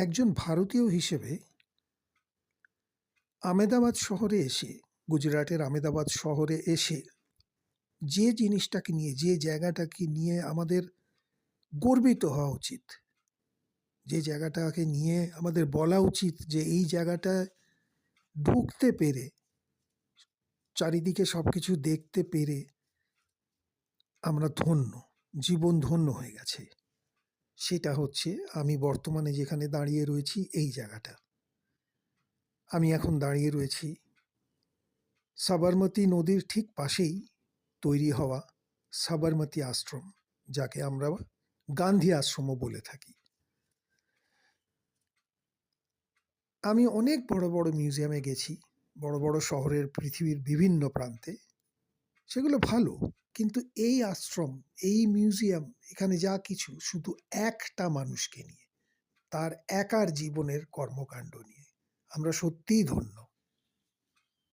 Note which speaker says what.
Speaker 1: একজন ভারতীয় হিসেবে আমেদাবাদ শহরে এসে, গুজরাটের আমেদাবাদ শহরে এসে যে জিনিসটাকে নিয়ে, যে জায়গাটাকে নিয়ে আমাদের গর্বিত হওয়া উচিত, যে জায়গাটাকে নিয়ে আমাদের বলা উচিত যে এই জায়গাটায় ঢুকতে পেরে, চারিদিকে সবকিছু দেখতে পেরে আমরা ধন্য, জীবন ধন্য হয়ে গেছে, সেটা হচ্ছে আমি বর্তমানে যেখানে দাঁড়িয়ে রয়েছি এই জায়গাটা। আমি এখন দাঁড়িয়ে রয়েছি সাবরমতী নদীর ঠিক পাশেই তৈরি হওয়া সাবরমতী আশ্রম, যাকে আমরা গান্ধী আশ্রমও বলে থাকি। আমি অনেক বড় বড় মিউজিয়ামে গেছি, বড় বড় শহরের পৃথিবীর বিভিন্ন প্রান্তে, সেগুলো ভালো, কিন্তু এই আশ্রম, এই মিউজিয়াম, এখানে যা কিছু শুধু একটা মানুষকে নিয়ে, তার একার জীবনের কর্মকাণ্ড নিয়ে। আমরা সত্যিই ধন্য।